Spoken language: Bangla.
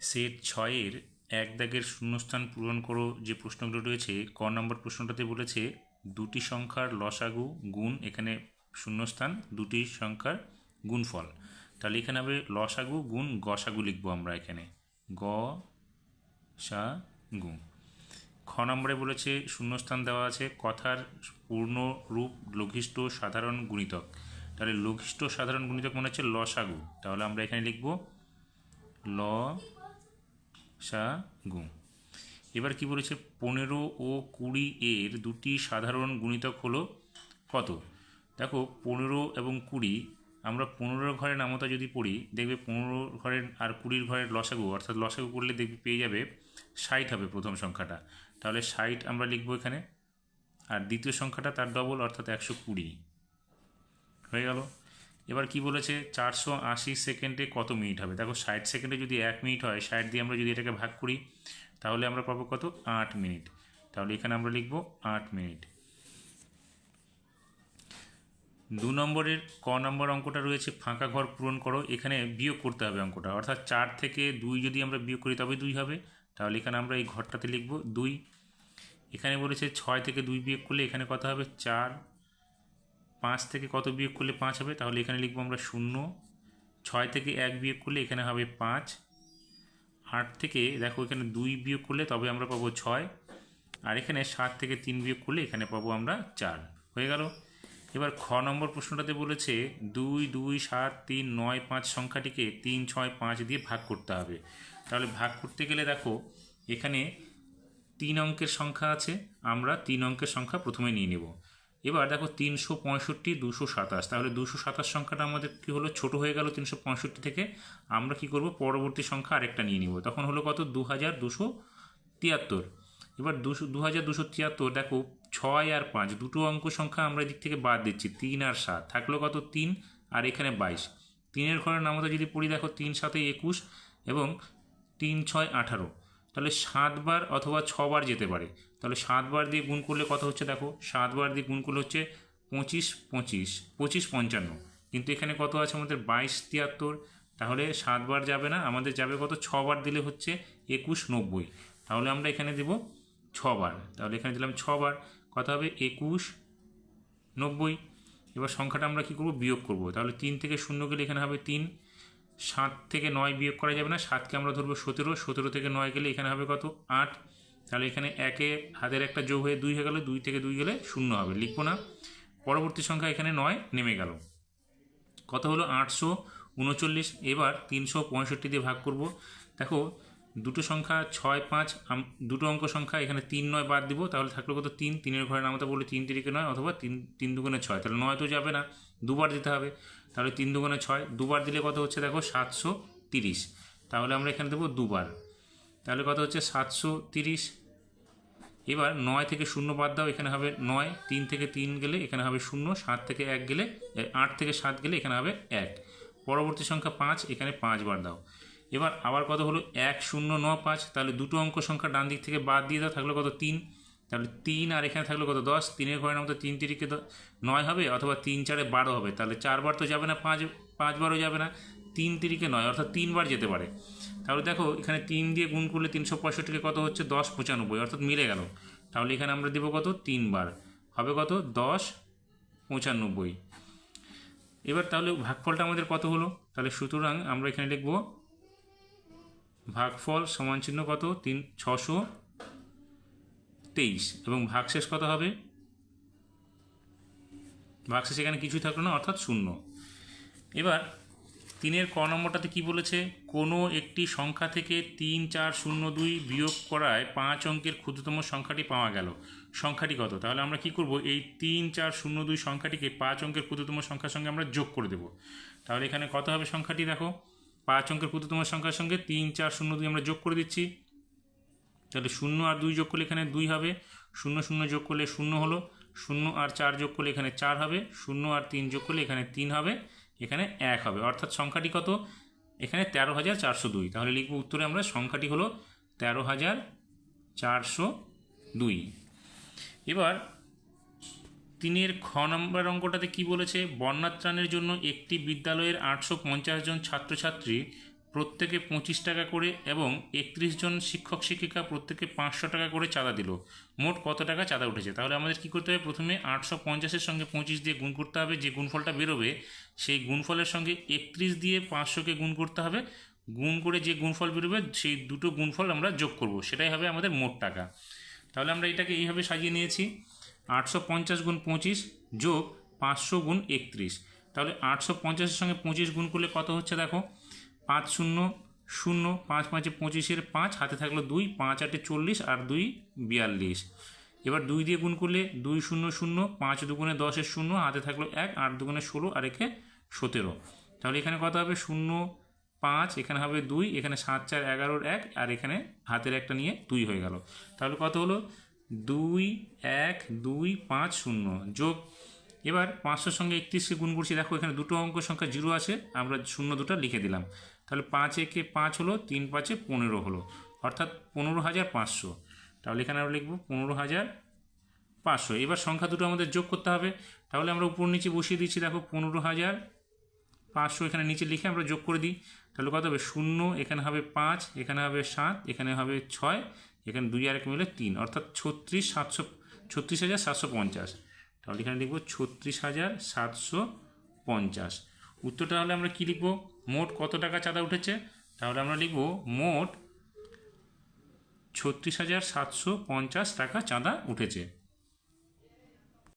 সেট ছয়ের এক দাগের শূন্যস্থান পূরণ করো যে প্রশ্নগুলো রয়েছে, ক নম্বর প্রশ্নটাতে বলেছে দুটি সংখ্যার লসাগু গুণ এখানে শূন্যস্থান দুটি সংখ্যার গুণফল। তাহলে এখানে হবে লসাগু গুণ গসাগু লিখবো আমরা এখানে গ সা গু। খ নম্বরে বলেছে শূন্যস্থান দেওয়া আছে কথার পূর্ণ রূপ লঘিষ্ঠ সাধারণ গুণিতক। তাহলে লঘিষ্ঠ সাধারণ গুণিতক মনে হচ্ছে লসাগু, তাহলে আমরা এখানে লিখব ল সা গু। এবার কি বলেছে 15 ও 20 এর দুটি সাধারণ গুণিতক হলো কত। দেখো 15 এবং 20, আমরা 15 ঘরের নামতা যদি পড়ি দেখবে 15 ঘরের আর 20 ঘরের লসাগু অর্থাৎ লসাগু করলে দেখবে পেয়ে যাবে 60 হবে প্রথম সংখ্যাটা। তাহলে 60 আমরা লিখবো এখানে, আর দ্বিতীয় সংখ্যাটা তার ডবল অর্থাৎ 120 হয়ে গেল। এবার কি বলেছে 480 সেকেন্ডে কত মিনিট হবে। দেখো 60 সেকেন্ডে যদি 1 মিনিট হয়, 60 দিয়ে আমরা যদি এটাকে ভাগ করি তাহলে আমরা পাবো কত 8 মিনিট। তাহলে এখানে আমরা লিখব 8 মিনিট। 2 নম্বরের ক নম্বর অঙ্কটা রয়েছে ফাঁকা ঘর পূরণ করো। এখানে বিয়োগ করতে হবে অঙ্কটা, অর্থাৎ 4 থেকে 2 যদি আমরা বিয়োগ করি তবে 2 হবে। তাহলে এখানে আমরা এই ঘরটাতে লিখব 2। এখানে বলেছে 6 থেকে 2 বিয়োগ করলে এখানে কত হবে 4। 5 থেকে কত বিয়োগ করলে 5 হবে, তাহলে এখানে লিখবো আমরা 0। 6 থেকে 1 বিয়োগ করলে এখানে হবে 5। 8 থেকে দেখো এখানে 2 বিয়োগ করলে তবে আমরা পাবো 6, আর এখানে 7 থেকে 3 বিয়োগ করলে এখানে পাবো আমরা 4। হয়ে গেল। এবার খ নম্বর প্রশ্নটাতে বলেছে 2 2 7 3 9 5 সংখ্যাটিকে 3 6 5 দিয়ে ভাগ করতে হবে। তাহলে ভাগ করতে গেলে দেখো এখানে 3 অঙ্কের সংখ্যা আছে, আমরা 3 অঙ্কের সংখ্যা প্রথমে নিয়ে নেব। এবার দেখো 365 227, তাহলে 227 সংখ্যাটা আমাদের কী হলো ছোট হয়ে গেল 365 থেকে। আমরা কি করব পরবর্তী সংখ্যা আরেকটা নিয়ে নিব, তখন হলো কত 2273। এবার 2273 দেখো 6 আর 5 দুটো অঙ্ক সংখ্যা আমরা এদিক থেকে বাদ দিচ্ছি, 3 আর 7 থাকলো কত 3, আর এখানে 22। 3-এর ঘরের নামতা যদি পড়ি দেখো 3 7 21 এবং 3 6 18, তাহলে 7 বার অথবা 6 বার যেতে পারে। তাহলে 7 বার দিয়ে গুণ করলে কত হচ্ছে দেখো 7 বার দিয়ে গুণ করলে হচ্ছে 25 25 25 55, কিন্তু এখানে কত আছে আমাদের 22 73। তাহলে 7 বার যাবে না, আমাদের যাবে কত 6 বার দিলে হচ্ছে 21 90। তাহলে আমরা এখানে দেব 6 বার, তাহলে এখানে দিলাম 6 বার, কত হবে 21 90। এবার সংখ্যাটা আমরা কী করব বিয়োগ করব, তাহলে 3 থেকে 0 গেলে এখানে হবে 3। 7 থেকে 9 বিয়োগ করা যাবে না, 7কে আমরা ধরবো 17, 17 থেকে 9 গেলে এখানে হবে কত 8। তাহলে এখানে একে হাতের একটা যোগ হয়ে 2 হয়ে গেল, 2 থেকে 2 গেলে 0 হবে, লিখবো না। পরবর্তী সংখ্যা এখানে 9 নেমে গেল, কত হলো 839। এবার 365 দিয়ে ভাগ করব। দেখো দুটো সংখ্যা 6 5, দুটো অঙ্ক সংখ্যা এখানে 3 9 বাদ দিব, তাহলে থাকলো কত 3। 3-এর ঘরে নামতা বললে 3 3 9 অথবা 3 3 2 6, তাহলে 9 তো যাবে না, দুবার দিতে হবে। তাহলে 3 2 6, দুবার দিলে কত হচ্ছে দেখো 730। তাহলে আমরা এখানে দেবো দুবার, তাহলে কত হচ্ছে 730। এবার 9 থেকে 0 বাদ দাও, এখানে হবে 9। 3 থেকে 3 গেলে এখানে হবে 0। 7 থেকে 1 গেলে 8 থেকে 7 গেলে এখানে হবে 1। পরবর্তী সংখ্যা 5, এখানে 5 বার দাও। এবার আবার কত হলো 1095, তাহলে দুটো অঙ্ক সংখ্যা ডান দিক থেকে বাদ দিয়ে দাও, থাকলো কত 3। তাহলে 3 আর এখানে থাকলো কত 10। 3-এর ঘরের নামতা 3 3-কে 9 হবে অথবা 3 4 12 হবে, তাহলে 4 বার তো যাবে না, 5 বারও যাবে না, 3 3-কে 9 অর্থাৎ 3 বার যেতে পারে। তাহলে দেখো এখানে 3 দিয়ে গুণ করলে 365-কে কত হচ্ছে 10 95, অর্থাৎ মিলে গেল। তাহলে এখানে আমরা দেবো কত 3 বার, হবে কত 10 95। এবার তাহলে ভাগফলটা আমাদের কত হলো, তাহলে সুতরাং আমরা এখানে লিখব ভাগফল সমান চিহ্ন কত 623 এবং ভাগশেষ কত হবে, ভাগশেষ এখানে কিছুই থাকলো না অর্থাৎ 0। এবার 3-এর ক নম্বরটাতে কি বলেছে কোনো একটি সংখ্যা থেকে 3 4 0 2 বিয়োগ করায় 5 অঙ্কের ক্ষুদ্রতম সংখ্যাটি পাওয়া গেল, সংখ্যাটি কত। তাহলে আমরা কি করব এই 3 4 0 2 সংখ্যাটিকে 5 অঙ্কের ক্ষুদ্রতম সংখ্যার সঙ্গে আমরা যোগ করে দেব। তাহলে এখানে কত হবে সংখ্যাটি দেখো 5 অঙ্কের ক্ষুদ্রতম সংখ্যার সঙ্গে 3 4 0 2 আমরা যোগ করে দিচ্ছি। তাহলে 0 আর 2 যোগ করলে এখানে 2 হবে, 0 0 যোগ করলে 0 হলো, 0 আর 4 যোগ করলে এখানে 4 হবে, 0 আর 3 যোগ করলে এখানে 3 হবে, এখানে 1 হবে, অর্থাৎ সংখ্যাটি কত এখানে 13,402। তাহলে লিখব উত্তরে আমরা সংখ্যাটি হলো 13,402। এবার 3-এর খ নম্বর অঙ্কটাতে কি বলেছে বন্যাত্রাণের জন্য একটি বিদ্যালয়ের 850 জন ছাত্রছাত্রী প্রত্যেকে 25 টাকা করে এবং 31 জন শিক্ষক শিক্ষিকা প্রত্যেকে 500 টাকা করে চাঁদা দিল। মোট কত টাকা চাঁদা উঠেছে? তাহলে আমাদের কী করতে হবে? প্রথমে 850-এর সঙ্গে 25 দিয়ে গুণ করতে হবে, যে গুণফলটা বেরোবে সেই গুণফলের সঙ্গে 31 দিয়ে 500কে গুণ করতে হবে, গুণ করে যে গুণফল বেরোবে সেই দুটো গুণফল আমরা যোগ করব, সেটাই হবে আমাদের মোট টাকা। তাহলে আমরা এটাকে এইভাবে সাজিয়ে নিয়েছি, 850 গুণ 25 যোগ 500 গুণ 31। তাহলে 850-এর সঙ্গে 25 গুণ করলে কত হচ্ছে দেখো, 5 0 0, 5 5 25-এর 5, হাতে থাকলো 2, 5 8 40 আর 2 42। এবার 2 দিয়ে গুণ করলে 2 0 0, 5 দুগুণে 10-এর 0, হাতে থাকলো 1, 8 দুগুণে 16 আর একে 17। তাহলে এখানে কত হবে? 0 5, এখানে হবে 2, এখানে 7 4 11-র 1, আর এখানে হাতের একটা নিয়ে 2 হয়ে গেল। তাহলে কত হলো? 2 1 2 5 0 যোগ, এবার 500-র সঙ্গে 31কে গুণ করছি, দেখো এখানে দুটো অঙ্ক সংখ্যা 0 আছে, আমরা 0 দুটো লিখে দিলাম। তাহলে 5 একে 5 হলো, 3 5 15 হলো, অর্থাৎ 15,500। তাহলে এখানে আমরা লিখব 15,500। এবার সংখ্যা দুটো আমাদের যোগ করতে হবে, তাহলে আমরা উপর নিচে বসিয়ে দিচ্ছি, দেখো 15,500 এখানে নিচে লিখে আমরা যোগ করে দিই। তাহলে কত হবে? 0, এখানে হবে 5, এখানে হবে 7, এখানে হবে 6, এখানে 2 আর 1 মিলে 3, অর্থাৎ 36,750। তাহলে এখানে লিখব 36,750। উত্তরটা হলে আমরা কী লিখব? মোট কত টাকা চাঁদা উঠেছে? তাহলে আমরা লিখব মোট 36,750 টাকা চাঁদা উঠেছে।